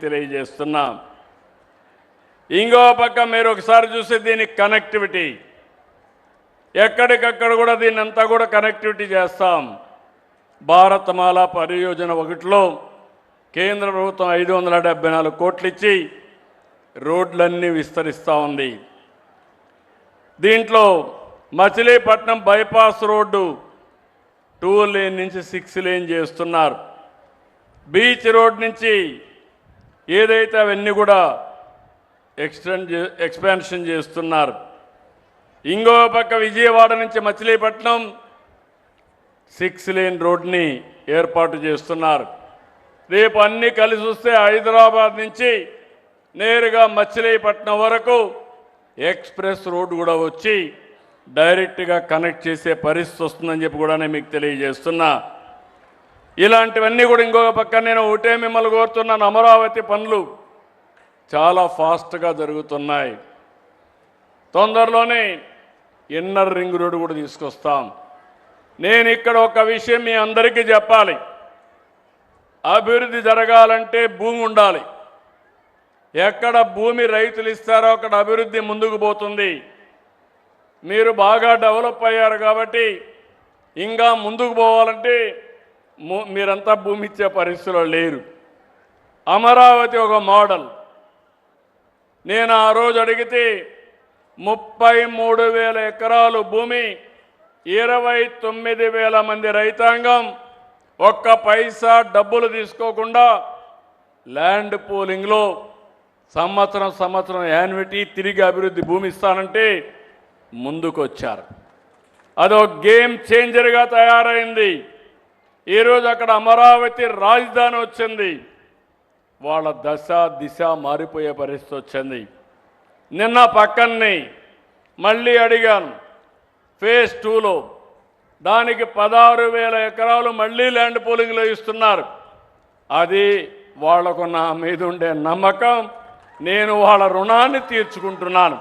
తెలియజేస్తున్నా. ఇంకో పక్క మీరు ఒకసారి చూస్తే దీని కనెక్టివిటీ ఎక్కడికక్కడ కూడా దీన్ని అంతా కూడా కనెక్టివిటీ చేస్తాం. భారతమాల పరియోజన 1లో కేంద్ర ప్రభుత్వం 574 కోట్లు ఇచ్చి రోడ్లన్నీ విస్తరిస్తూ ఉంది. దీంట్లో మచిలీపట్నం బైపాస్ రోడ్డు 2 లేన్ నుంచి 6 లేన్ చేస్తున్నారు. బీచ్ రోడ్ నుంచి ఏదైతే అవన్నీ కూడా ఎక్స్పాన్షన్ చేస్తున్నారు. ఇంకో పక్క విజయవాడ నుంచి మచిలీపట్నం 6 లేన్ రోడ్ని ఏర్పాటు చేస్తున్నారు. రేపు అన్నీ కలిసి వస్తే హైదరాబాద్ నుంచి నేరుగా మచిలీపట్నం వరకు ఎక్స్ప్రెస్ రోడ్డు కూడా వచ్చి డైరెక్ట్గా కనెక్ట్ చేసే పరిస్థితి వస్తుందని చెప్పి కూడా నేను మీకు తెలియజేస్తున్నా. ఇలాంటివన్నీ కూడా ఇంకొక పక్క నేను ఒకటే మిమ్మల్ని కోరుతున్నాను, అమరావతి పనులు చాలా ఫాస్ట్గా జరుగుతున్నాయి. తొందరలోనే ఇన్నర్ రింగ్ రోడ్డు కూడా తీసుకొస్తాం. నేను ఇక్కడ ఒక విషయం మీ అందరికీ చెప్పాలి. అభివృద్ధి జరగాలంటే భూమి ఉండాలి. ఎక్కడ భూమి రైతులు ఇస్తారో అక్కడ అభివృద్ధి ముందుకు పోతుంది. మీరు బాగా డెవలప్ అయ్యారు కాబట్టి ఇంకా ముందుకు పోవాలంటే మీరంతా భూమి ఇచ్చే పరిస్థితిలో లేరు. అమరావతి ఒక మోడల్. నేను ఆ రోజు అడిగితే 33,000 ఎకరాలు భూమి, 29,000 మంది రైతాంగం, ఒక్క పైసా డబ్బులు తీసుకోకుండా ల్యాండ్ పూలింగ్లో సంవత్సరం యాన్యుటీ తిరిగి అభివృద్ధి భూమి ఇస్తానంటే ముందుకు వచ్చారు. అదో గేమ్ చేంజర్గా తయారైంది. ఈరోజు అక్కడ అమరావతి రాజధాని వచ్చింది. వాళ్ళ దశ దిశ మారిపోయే పరిస్థితి వచ్చింది. నిన్న పక్కనే మళ్ళీ అడిగాను, ఫేజ్ 2లో దానికి 16,000 ఎకరాలు మళ్ళీ ల్యాండ్ పూలింగ్లో ఇస్తున్నారు. అది వాళ్లకు నా మీద ఉండే నమ్మకం. నేను వాళ్ళ రుణాన్ని తీర్చుకుంటున్నాను.